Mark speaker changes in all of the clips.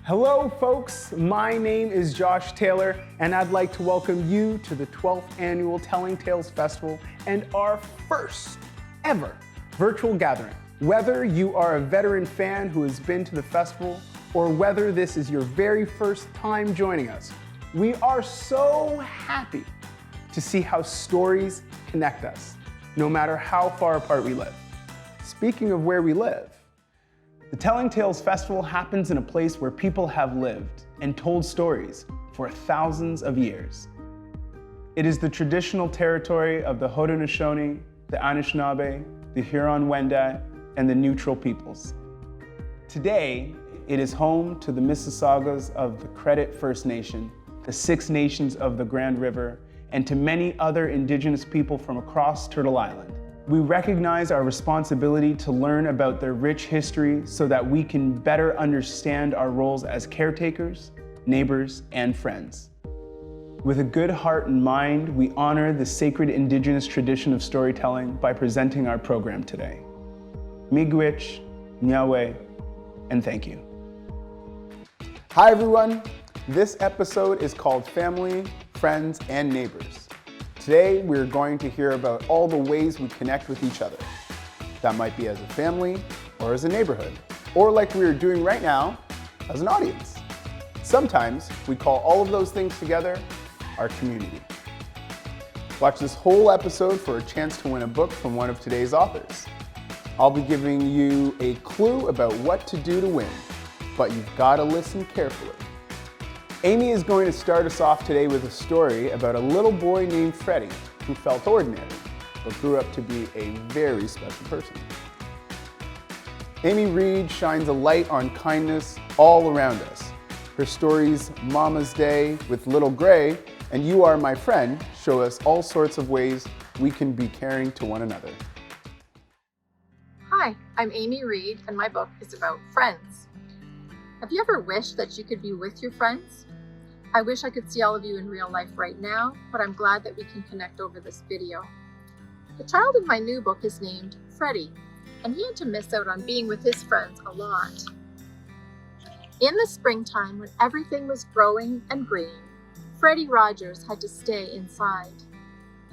Speaker 1: Hello folks, my name is Josh Taylor and I'd like to welcome you to the 12th Annual Telling Tales Festival and our first ever virtual gathering. Whether you are a veteran fan who has been to the festival or whether this is your very first time joining us, we are so happy to see how stories connect us, no matter how far apart we live. Speaking of where we live, the Telling Tales Festival happens in a place where people have lived and told stories for thousands of years. It is the traditional territory of the Haudenosaunee, the Anishinaabe, the Huron-Wendat, and the Neutral peoples. Today, it is home to the Mississaugas of the Credit First Nation, the Six Nations of the Grand River, and to many other Indigenous people from across Turtle Island. We recognize our responsibility to learn about their rich history so that we can better understand our roles as caretakers, neighbors, and friends. With a good heart and mind, we honor the sacred Indigenous tradition of storytelling by presenting our program today. Miigwech, Nyawe, and thank you. Hi everyone, this episode is called Family, Friends, and Neighbors. Today, we're going to hear about all the ways we connect with each other. That might be as a family or as a neighborhood, or like we are doing right now, as an audience. Sometimes we call all of those things together our community. Watch this whole episode for a chance to win a book from one of today's authors. I'll be giving you a clue about what to do to win, but you've got to listen carefully. Aimee is going to start us off today with a story about a little boy named Freddie who felt ordinary, but grew up to be a very special person. Aimee Reid shines a light on kindness all around us. Her stories Mama's Day with Little Gray and You Are My Friend show us all sorts of ways we can be caring to one another.
Speaker 2: Hi, I'm Aimee Reid and my book is about friends. Have you ever wished that you could be with your friends? I wish I could see all of you in real life right now, but I'm glad that we can connect over this video. The child in my new book is named Freddie, and he had to miss out on being with his friends a lot. In the springtime, when everything was growing and green, Freddie Rogers had to stay inside.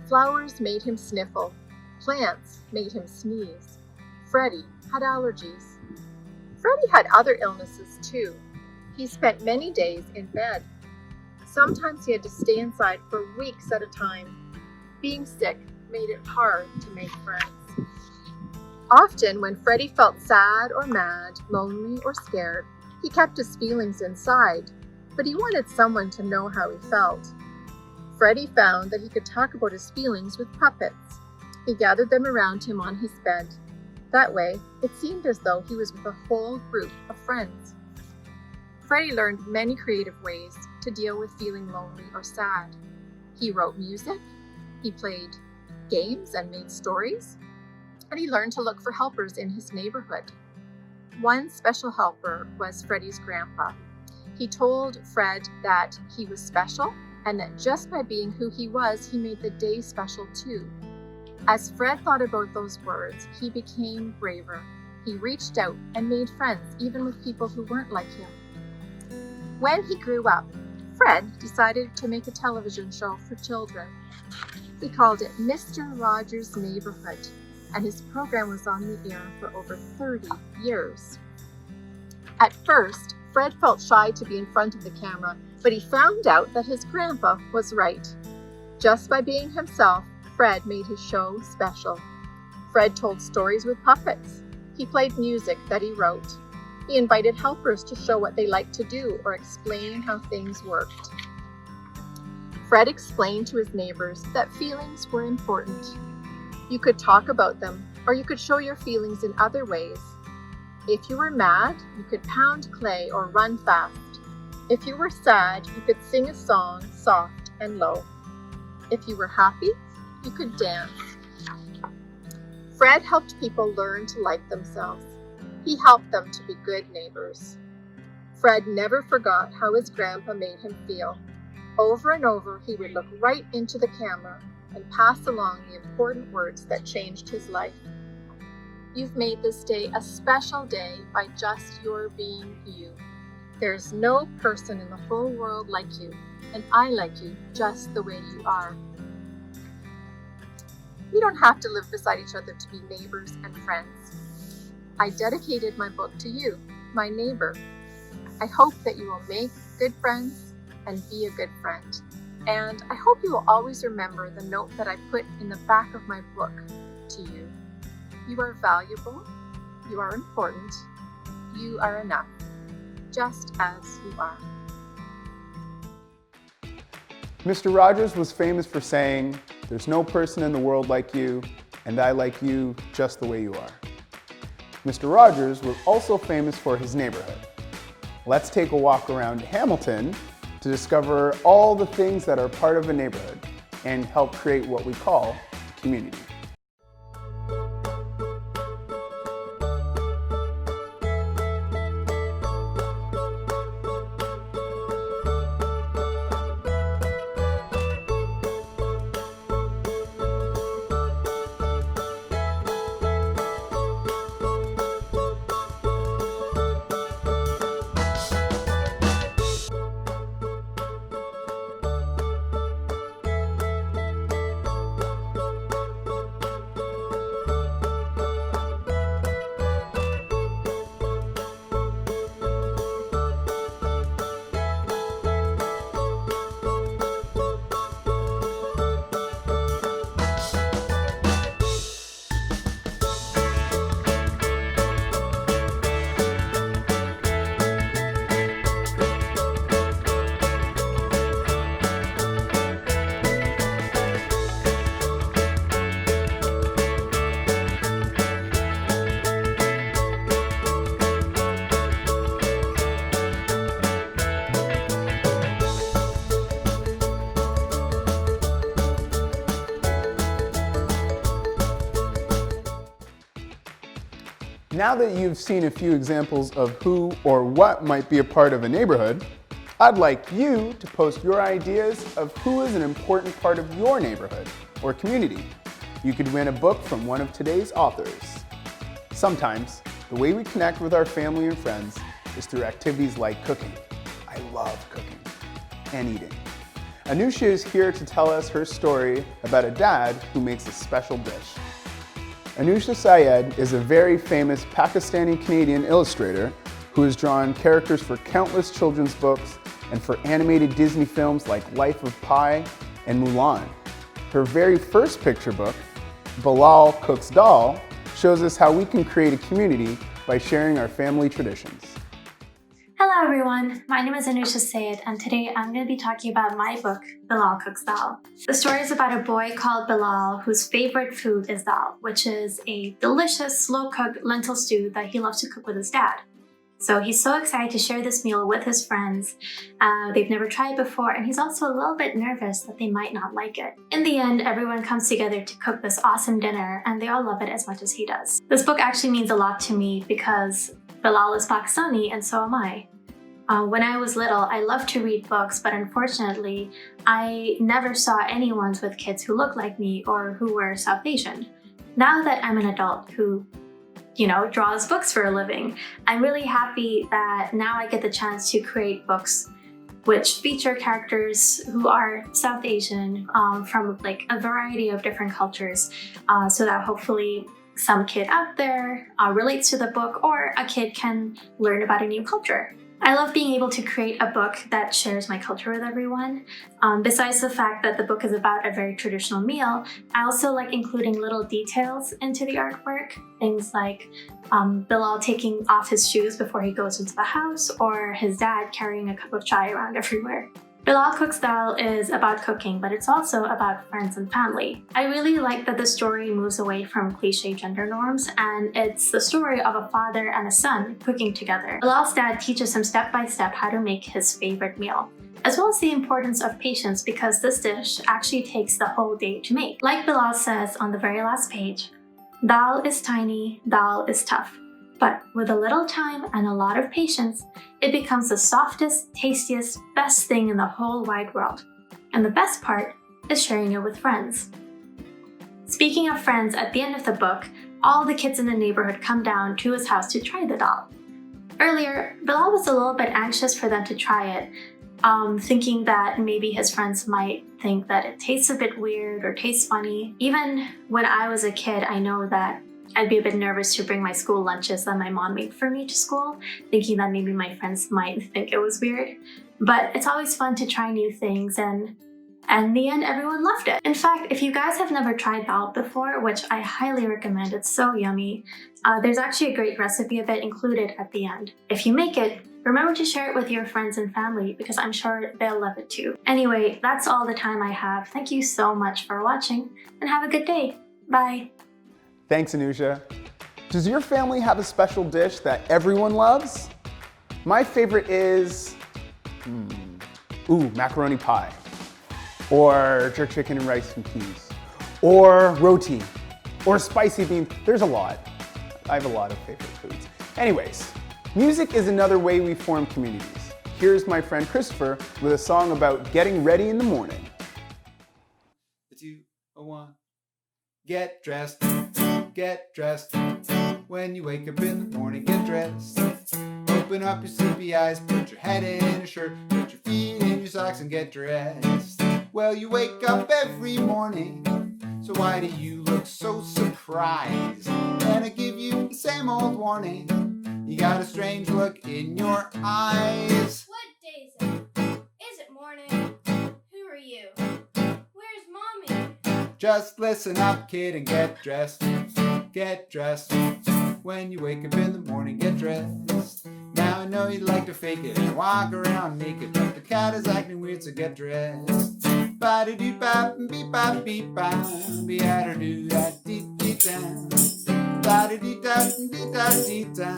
Speaker 2: Flowers made him sniffle, plants made him sneeze. Freddie had allergies. Freddie had other illnesses too. He spent many days in bed. Sometimes he had to stay inside for weeks at a time. Being sick made it hard to make friends. Often when Freddie felt sad or mad, lonely or scared, he kept his feelings inside, but he wanted someone to know how he felt. Freddie found that he could talk about his feelings with puppets. He gathered them around him on his bed. That way, it seemed as though he was with a whole group of friends. Freddie learned many creative ways to deal with feeling lonely or sad. He wrote music, he played games and made stories, and he learned to look for helpers in his neighborhood. One special helper was Freddie's grandpa. He told Fred that he was special and that just by being who he was, he made the day special too. As Fred thought about those words, he became braver. He reached out and made friends, even with people who weren't like him. When he grew up, Fred decided to make a television show for children. He called it Mr. Rogers' Neighborhood, and his program was on the air for over 30 years. At first, Fred felt shy to be in front of the camera, but he found out that his grandpa was right. Just by being himself, Fred made his show special. Fred told stories with puppets. He played music that he wrote. He invited helpers to show what they liked to do or explain how things worked. Fred explained to his neighbors that feelings were important. You could talk about them, or you could show your feelings in other ways. If you were mad, you could pound clay or run fast. If you were sad, you could sing a song soft and low. If you were happy, you could dance. Fred helped people learn to like themselves. He helped them to be good neighbors. Fred never forgot how his grandpa made him feel. Over and over, he would look right into the camera and pass along the important words that changed his life. You've made this day a special day by just your being you. There's no person in the whole world like you, and I like you just the way you are. We don't have to live beside each other to be neighbors and friends. I dedicated my book to you, my neighbor. I hope that you will make good friends and be a good friend. And I hope you will always remember the note that I put in the back of my book to you. You are valuable, you are important, you are enough, just as you are.
Speaker 1: Mr. Rogers was famous for saying, "There's no person in the world like you, and I like you just the way you are." Mr. Rogers was also famous for his neighborhood. Let's take a walk around Hamilton to discover all the things that are part of a neighborhood and help create what we call community. Now that you've seen a few examples of who or what might be a part of a neighborhood, I'd like you to post your ideas of who is an important part of your neighborhood or community. You could win a book from one of today's authors. Sometimes, the way we connect with our family and friends is through activities like cooking. I love cooking and eating. Anusha is here to tell us her story about a dad who makes a special dish. Anusha Syed is a very famous Pakistani-Canadian illustrator who has drawn characters for countless children's books and for animated Disney films like Life of Pi and Mulan. Her very first picture book, Bilal Cooks Dal, shows us how we can create a community by sharing our family traditions.
Speaker 3: Hello everyone, my name is Anusha Sayed and today I'm going to be talking about my book, Bilal Cooks Dal. The story is about a boy called Bilal whose favorite food is dal, which is a delicious slow-cooked lentil stew that he loves to cook with his dad. So he's so excited to share this meal with his friends. They've never tried it before and he's also a little bit nervous that they might not like it. In the end, everyone comes together to cook this awesome dinner and they all love it as much as he does. This book actually means a lot to me because Bilal is Pakistani and so am I. When I was little, I loved to read books, but unfortunately, I never saw anyone with kids who looked like me or who were South Asian. Now that I'm an adult who, draws books for a living, I'm really happy that now I get the chance to create books which feature characters who are South Asian from like a variety of different cultures, so that hopefully some kid out there relates to the book or a kid can learn about a new culture. I love being able to create a book that shares my culture with everyone. Besides the fact that the book is about a very traditional meal, I also like including little details into the artwork. Things like Bilal taking off his shoes before he goes into the house, or his dad carrying a cup of chai around everywhere. Bilal Cooks Dal is about cooking, but it's also about friends and family. I really like that the story moves away from cliche gender norms, and it's the story of a father and a son cooking together. Bilal's dad teaches him step by step how to make his favorite meal, as well as the importance of patience because this dish actually takes the whole day to make. Like Bilal says on the very last page, "Dal is tiny, dal is tough. But with a little time and a lot of patience, it becomes the softest, tastiest, best thing in the whole wide world." And the best part is sharing it with friends. Speaking of friends, at the end of the book, all the kids in the neighborhood come down to his house to try the doll. Earlier, Bilal was a little bit anxious for them to try it, thinking that maybe his friends might think that it tastes a bit weird or tastes funny. Even when I was a kid, I know that I'd be a bit nervous to bring my school lunches that my mom made for me to school, thinking that maybe my friends might think it was weird. But it's always fun to try new things, and in the end, everyone loved it. In fact, if you guys have never tried dal before, which I highly recommend, it's so yummy, there's actually a great recipe of it included at the end. If you make it, remember to share it with your friends and family because I'm sure they'll love it too. Anyway, that's all the time I have. Thank you so much for watching and have a good day. Bye.
Speaker 1: Thanks, Anusha. Does your family have a special dish that everyone loves? My favorite is, macaroni pie, or jerk chicken and rice and peas, or roti, or spicy bean. There's a lot. I have a lot of favorite foods. Anyways, music is another way we form communities. Here's my friend Christopher with a song about getting ready in the morning.
Speaker 4: 2, 1. Get dressed, get dressed. When you wake up in the morning, get dressed. Open up your sleepy eyes, put your head in a shirt, put your feet in your socks and get dressed. Well, you wake up every morning, so why do you look so surprised? And I give you the same old warning, you got a strange look in your eyes.
Speaker 5: What day is it? Is it morning? Who are you? Where's mommy?
Speaker 4: Just listen up, kid, and get dressed. Get dressed. When you wake up in the morning, get dressed. Now I know you'd like to fake it and walk around naked, but the cat is acting weird, so get dressed. Ba-da-doo-bop, beep-bop, beep-bop, be-a-da-doo-da-dee-dee-da. Ba-da-dee-da-dee-da-dee-da.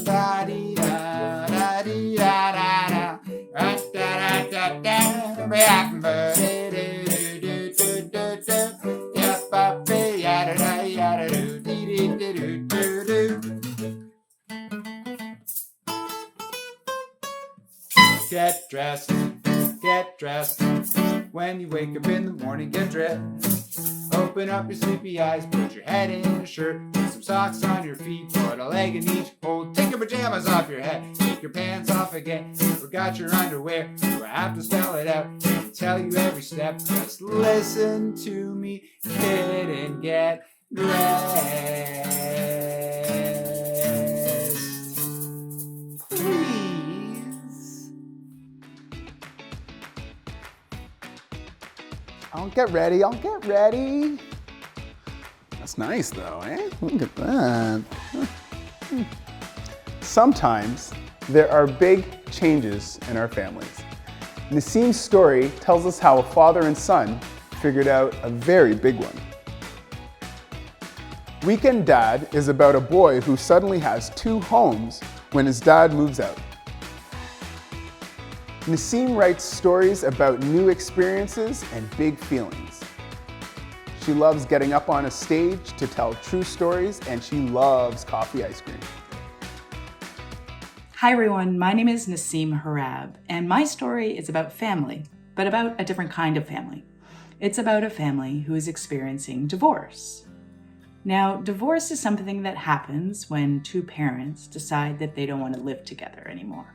Speaker 4: Ba-dee-da-da-dee-da-da-da. Ra-da-da-da-da. Ba-dee-doo-doo-doo-doo-doo. Yap-bop-be-ya-da-da-ya-da-doo. Dee-dee-doo-doo-doo. Get dressed, get dressed. When you wake up in the morning, get dressed. Open up your sleepy eyes, put your head in a shirt, put some socks on your feet, put a leg in each hole, take your pajamas off your head, take your pants off again, forgot your underwear, do I have to spell it out, and tell you every step, just listen to me, kid, and get dressed. Please.
Speaker 1: I'll get ready, I'll get ready. That's nice though, eh? Look at that. Sometimes there are big changes in our families. Naseem's story tells us how a father and son figured out a very big one. Weekend Dad is about a boy who suddenly has 2 homes when his dad moves out. Naseem writes stories about new experiences and big feelings. She loves getting up on a stage to tell true stories, and she loves coffee ice cream.
Speaker 6: Hi everyone, my name is Naseem Hrab, and my story is about family, but about a different kind of family. It's about a family who is experiencing divorce. Now, divorce is something that happens when 2 parents decide that they don't want to live together anymore.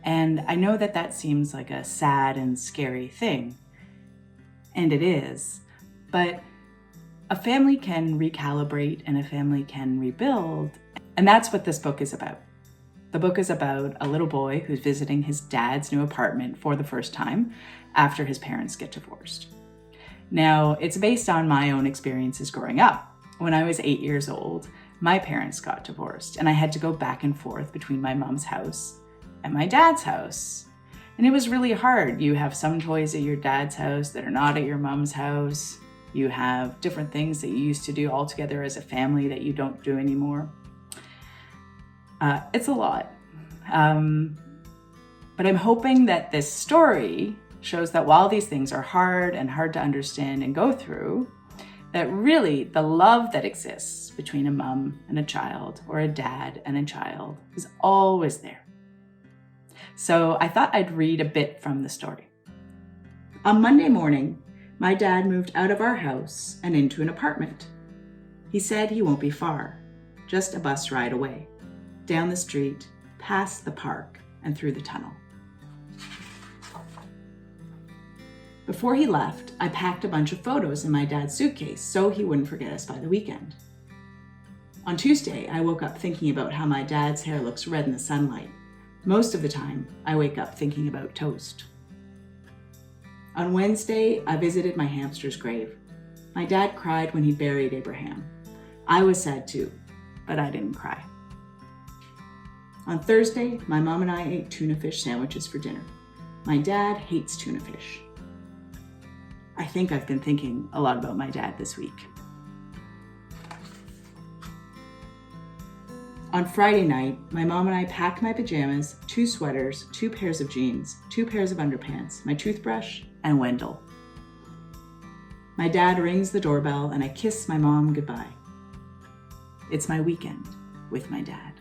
Speaker 6: And I know that that seems like a sad and scary thing, and it is, but a family can recalibrate and a family can rebuild, and that's what this book is about. The book is about a little boy who's visiting his dad's new apartment for the first time after his parents get divorced. Now, it's based on my own experiences growing up. When I was 8 years old, my parents got divorced, and I had to go back and forth between my mom's house and my dad's house. And it was really hard. You have some toys at your dad's house that are not at your mom's house. You have different things that you used to do all together as a family that you don't do anymore. It's a lot. But I'm hoping that this story shows that while these things are hard and hard to understand and go through, that really the love that exists between a mom and a child or a dad and a child is always there. So I thought I'd read a bit from the story. On Monday morning, my dad moved out of our house and into an apartment. He said he won't be far, just a bus ride away, down the street, past the park, and through the tunnel. Before he left, I packed a bunch of photos in my dad's suitcase so he wouldn't forget us by the weekend. On Tuesday, I woke up thinking about how my dad's hair looks red in the sunlight. Most of the time, I wake up thinking about toast. On Wednesday, I visited my hamster's grave. My dad cried when he buried Abraham. I was sad too, but I didn't cry. On Thursday, my mom and I ate tuna fish sandwiches for dinner. My dad hates tuna fish. I think I've been thinking a lot about my dad this week. On Friday night, my mom and I packed my pajamas, 2 sweaters, 2 pairs of jeans, 2 pairs of underpants, my toothbrush, and Wendell. My dad rings the doorbell and I kiss my mom goodbye. It's my weekend with my dad.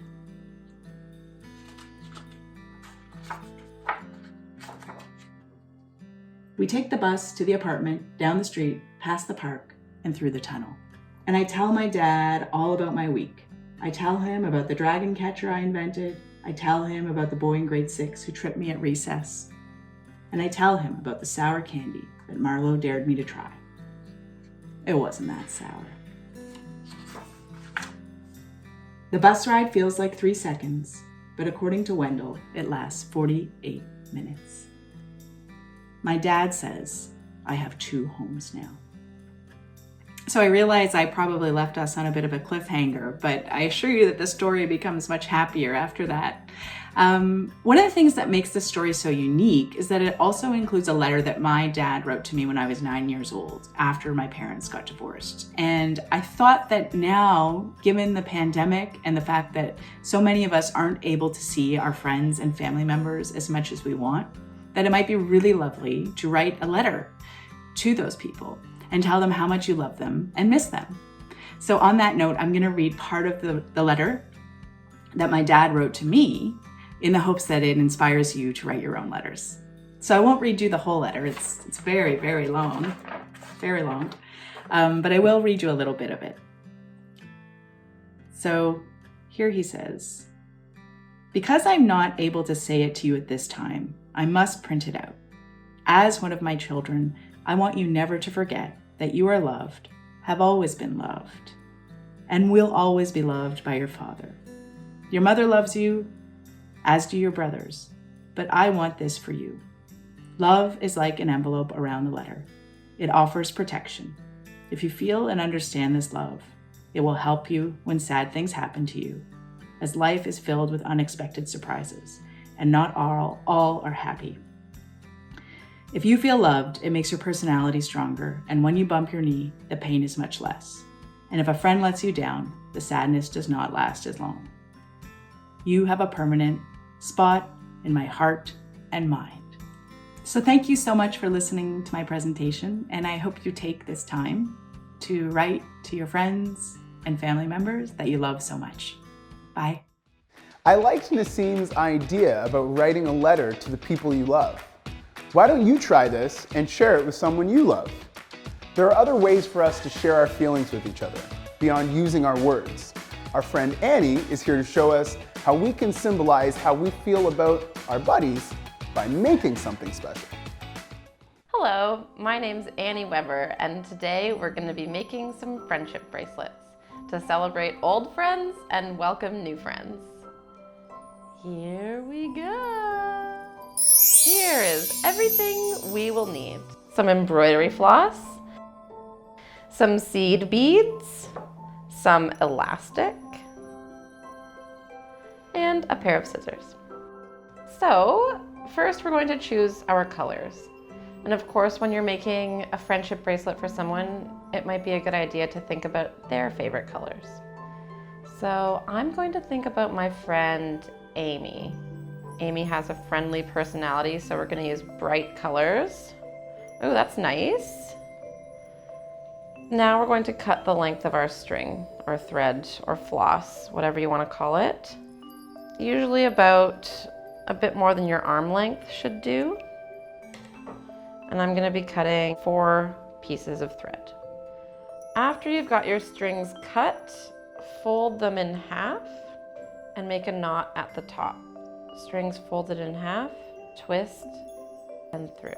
Speaker 6: We take the bus to the apartment, down the street, past the park, and through the tunnel. And I tell my dad all about my week. I tell him about the dragon catcher I invented. I tell him about the boy in grade 6 who tripped me at recess. And I tell him about the sour candy that Marlo dared me to try. It wasn't that sour. The bus ride feels like 3 seconds, but according to Wendell, it lasts 48 minutes. My dad says I have 2 homes now. So I realize I probably left us on a bit of a cliffhanger, but I assure you that the story becomes much happier after that. One of the things that makes this story so unique is that it also includes a letter that my dad wrote to me when I was 9 years old, after my parents got divorced. And I thought that now, given the pandemic and the fact that so many of us aren't able to see our friends and family members as much as we want, that it might be really lovely to write a letter to those people and tell them how much you love them and miss them. So on that note, I'm gonna read part of the letter that my dad wrote to me in the hopes that it inspires you to write your own letters. So I won't read you the whole letter. It's very, very long, but I will read you a little bit of it. So here he says, "Because I'm not able to say it to you at this time, I must print it out. As one of my children, I want you never to forget that you are loved, have always been loved, and will always be loved by your father. Your mother loves you, as do your brothers, but I want this for you. Love is like an envelope around the letter. It offers protection. If you feel and understand this love, it will help you when sad things happen to you, as life is filled with unexpected surprises, and not all are happy. If you feel loved, it makes your personality stronger, and when you bump your knee, the pain is much less. And if a friend lets you down, the sadness does not last as long. You have a permanent spot in my heart and mind." So thank you so much for listening to my presentation, and I hope you take this time to write to your friends and family members that you love so much. Bye.
Speaker 1: I liked Naseem's idea about writing a letter to the people you love. Why don't you try this and share it with someone you love? There are other ways for us to share our feelings with each other, beyond using our words. Our friend Annie is here to show us how we can symbolize how we feel about our buddies by making something special.
Speaker 7: Hello, my name's Annie Weber, and today we're going to be making some friendship bracelets to celebrate old friends and welcome new friends. Here we go. Here is everything we will need. Some embroidery floss, some seed beads, some elastic, and a pair of scissors. So first we're going to choose our colors. And of course, when you're making a friendship bracelet for someone, it might be a good idea to think about their favorite colors. So I'm going to think about my friend Aimee. Aimee has a friendly personality, so we're going to use bright colors. Oh, that's nice. Now we're going to cut the length of our string, or thread, or floss, whatever you want to call it. Usually about a bit more than your arm length should do. And I'm going to be cutting 4 pieces of thread. After you've got your strings cut, fold them in half and make a knot at the top. Strings folded in half, twist, and through.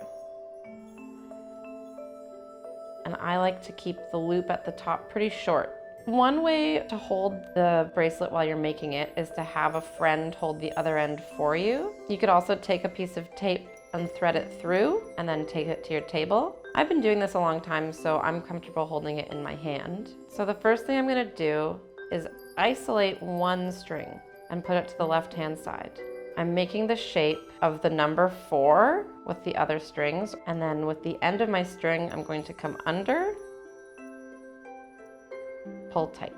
Speaker 7: And I like to keep the loop at the top pretty short. One way to hold the bracelet while you're making it is to have a friend hold the other end for you. You could also take a piece of tape and thread it through and then take it to your table. I've been doing this a long time, so I'm comfortable holding it in my hand. So the first thing I'm gonna do is isolate one string and put it to the left-hand side. I'm making the shape of the number 4 with the other strings, and then with the end of my string, I'm going to come under, pull tight.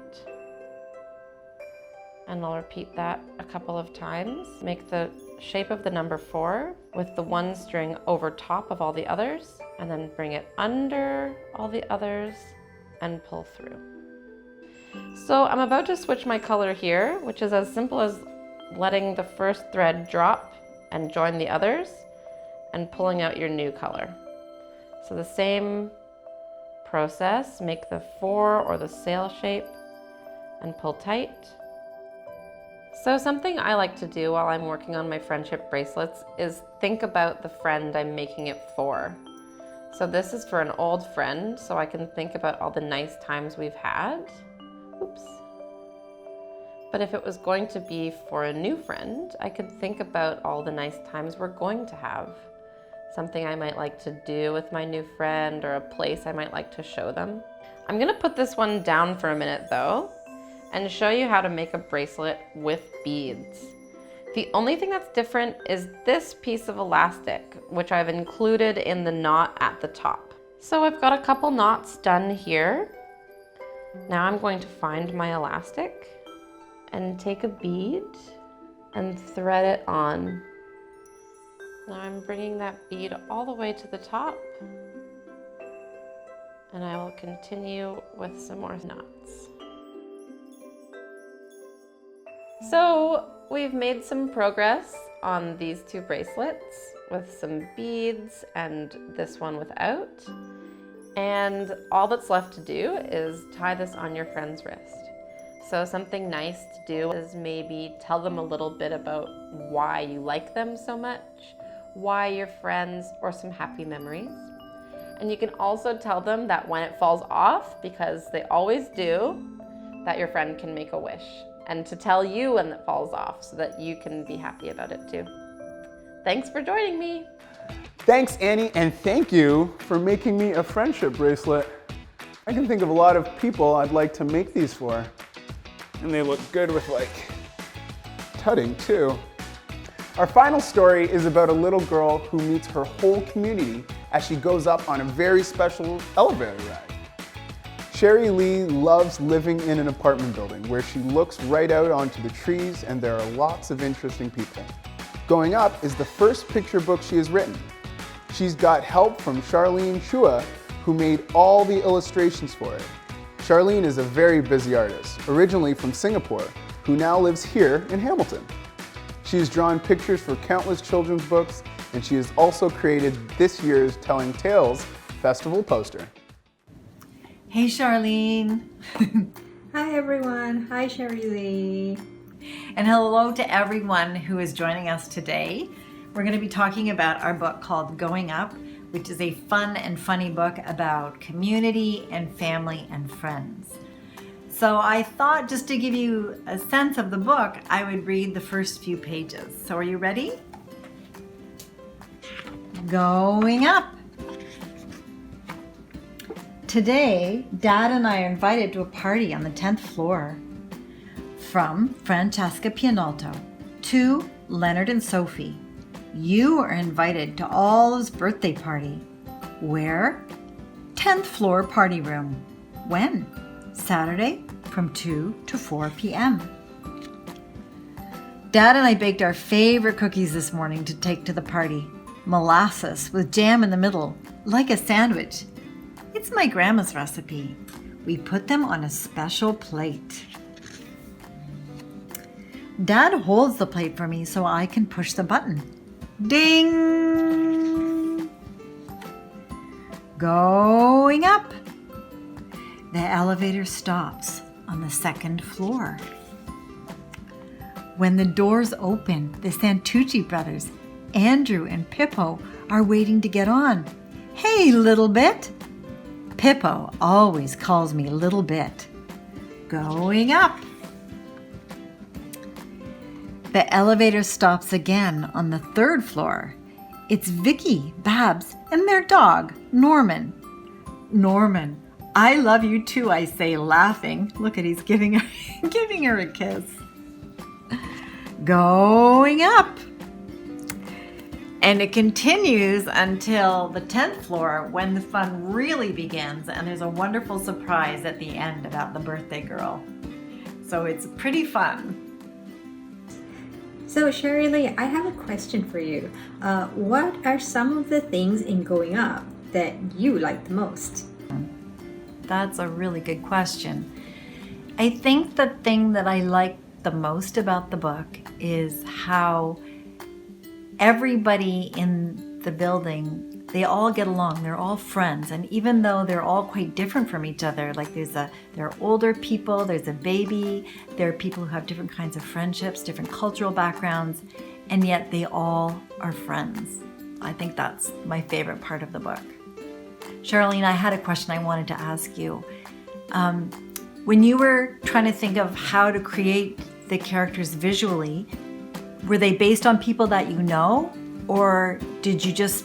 Speaker 7: And I'll repeat that a couple of times. Make the shape of the number 4 with the one string over top of all the others, and then bring it under all the others and pull through. So I'm about to switch my color here, which is as simple as letting the first thread drop and join the others and pulling out your new color. So the same process, make the 4 or the sail shape and pull tight. So something I like to do while I'm working on my friendship bracelets is think about the friend I'm making it for. So this is for an old friend, so I can think about all the nice times we've had. Oops. But if it was going to be for a new friend, I could think about all the nice times we're going to have. Something I might like to do with my new friend, or a place I might like to show them. I'm gonna put this one down for a minute though, and show you how to make a bracelet with beads. The only thing that's different is this piece of elastic, which I've included in the knot at the top. So I've got a couple knots done here. Now I'm going to find my elastic and take a bead and thread it on. Now I'm bringing that bead all the way to the top, and I will continue with some more knots. So we've made some progress on these 2 bracelets with some beads and this one without. And all that's left to do is tie this on your friend's wrist. So something nice to do is maybe tell them a little bit about why you like them so much, why you're friends, or some happy memories. And you can also tell them that when it falls off, because they always do, that your friend can make a wish. And to tell you when it falls off so that you can be happy about it too. Thanks for joining me.
Speaker 1: Thanks, Annie, and thank you for making me a friendship bracelet. I can think of a lot of people I'd like to make these for. And they look good with like tutting too. Our final story is about a little girl who meets her whole community as she goes up on a very special elevator ride. Sherry Lee loves living in an apartment building where she looks right out onto the trees and there are lots of interesting people. Going Up is the first picture book she has written. She's got help from Charlene Chua, who made all the illustrations for it. Charlene is a very busy artist, originally from Singapore, who now lives here in Hamilton. She's drawn pictures for countless children's books, and she has also created this year's Telling Tales Festival poster.
Speaker 8: Hey Charlene.
Speaker 9: Hi everyone, hi Cheryl Lee.
Speaker 8: And hello to everyone who is joining us today. We're going to be talking about our book called Going Up, which is a fun and funny book about community and family and friends. So I thought, just to give you a sense of the book, I would read the first few pages. So are you ready? Going Up. Today, Dad and I are invited to a party on the 10th floor. From Francesca Pianolto to Leonard and Sophie. You are invited to Olive's birthday party. Where? 10th floor party room. When? Saturday from 2 to 4 p.m. Dad and I baked our favorite cookies this morning to take to the party. Molasses with jam in the middle, like a sandwich. It's my grandma's recipe. We put them on a special plate. Dad holds the plate for me so I can push the button. Ding! Going up. The elevator stops on the 2nd floor. When the doors open, the Santucci brothers, Andrew and Pippo, are waiting to get on. Hey, Little Bit. Pippo always calls me Little Bit. Going up. The elevator stops again on the 3rd floor. It's Vicky, Babs, and their dog, Norman. Norman, I love you too, I say, laughing. Look at, he's giving her a kiss. Going up. And it continues until the 10th floor when the fun really begins, and there's a wonderful surprise at the end about the birthday girl. So it's pretty fun.
Speaker 9: So Sherry Lee, I have a question for you. What are some of the things in Going Up that you like the most?
Speaker 8: That's a really good question. I think the thing that I like the most about the book is how everybody in the building, they all get along. They're all friends. And even though they're all quite different from each other, like there are older people, there's a baby, there are people who have different kinds of friendships, different cultural backgrounds, and yet they all are friends. I think that's my favorite part of the book. Charlene, I had a question I wanted to ask you. When you were trying to think of how to create the characters visually, were they based on people that you know, or did you just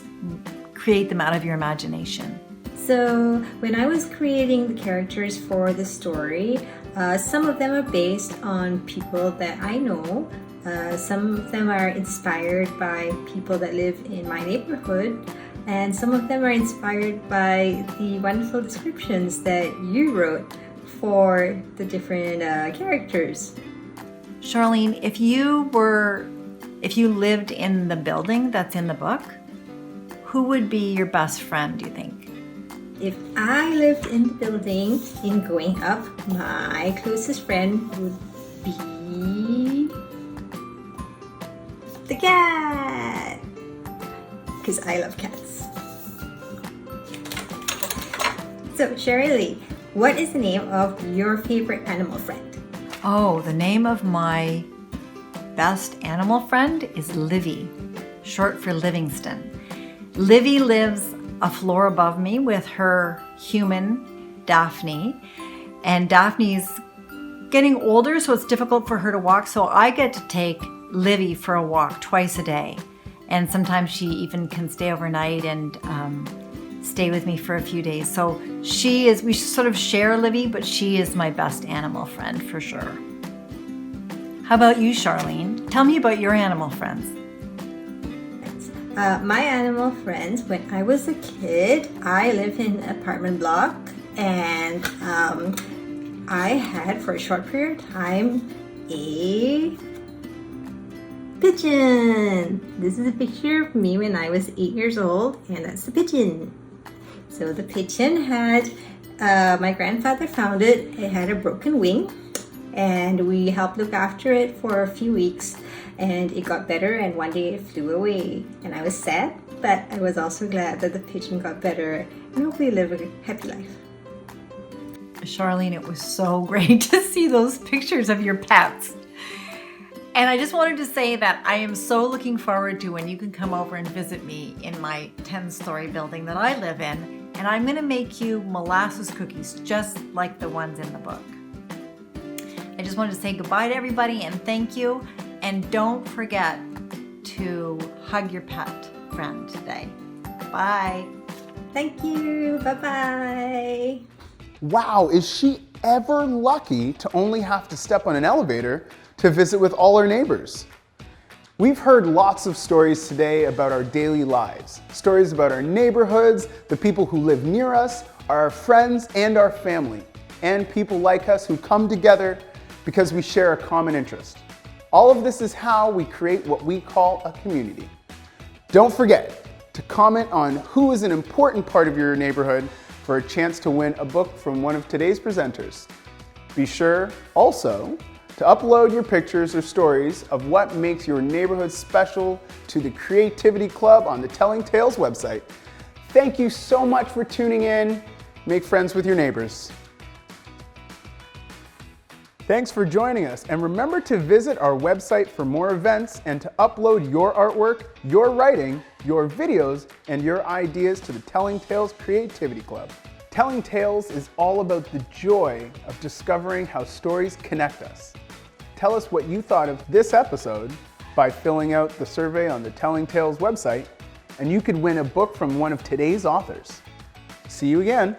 Speaker 8: create them out of your imagination?
Speaker 9: So when I was creating the characters for the story, some of them are based on people that I know. Some of them are inspired by people that live in my neighborhood, and some of them are inspired by the wonderful descriptions that you wrote for the different characters.
Speaker 8: Charlene, if you lived in the building that's in the book, who would be your best friend, do you think?
Speaker 9: If I lived in the building in Going Up, my closest friend would be the cat, because I love cats. So Sherry Lee, what is the name of your favorite animal friend?
Speaker 8: Oh, the name of my best animal friend is Livy, short for Livingston. Livy lives a floor above me with her human, Daphne. And Daphne's getting older, so it's difficult for her to walk. So I get to take Livy for a walk twice a day. And sometimes she even can stay overnight and stay with me for a few days. So we sort of share Livy, but she is my best animal friend for sure. How about you, Charlene? Tell me about your animal friends.
Speaker 9: My animal friends, when I was a kid, I lived in an apartment block, and I had for a short period of time a pigeon. This is a picture of me when I was 8 years old, and that's the pigeon. So the pigeon had, my grandfather found it. It had a broken wing, and we helped look after it for a few weeks, and it got better, and one day it flew away. And I was sad, but I was also glad that the pigeon got better and hopefully live a happy life.
Speaker 8: Charlene, it was so great to see those pictures of your pets. And I just wanted to say that I am so looking forward to when you can come over and visit me in my 10-story building that I live in. And I'm going to make you molasses cookies just like the ones in the book. I just wanted to say goodbye to everybody and thank you. And don't forget to hug your pet friend today. Bye.
Speaker 9: Thank you. Bye-bye.
Speaker 1: Wow, is she ever lucky to only have to step on an elevator to visit with all our neighbors? We've heard lots of stories today about our daily lives, stories about our neighborhoods, the people who live near us, our friends and our family, and people like us who come together because we share a common interest. All of this is how we create what we call a community. Don't forget to comment on who is an important part of your neighborhood for a chance to win a book from one of today's presenters. Be sure also to upload your pictures or stories of what makes your neighborhood special to the Creativity Club on the Telling Tales website. Thank you so much for tuning in. Make friends with your neighbors. Thanks for joining us, and remember to visit our website for more events and to upload your artwork, your writing, your videos, and your ideas to the Telling Tales Creativity Club. Telling Tales is all about the joy of discovering how stories connect us. Tell us what you thought of this episode by filling out the survey on the Telling Tales website, and you could win a book from one of today's authors. See you again.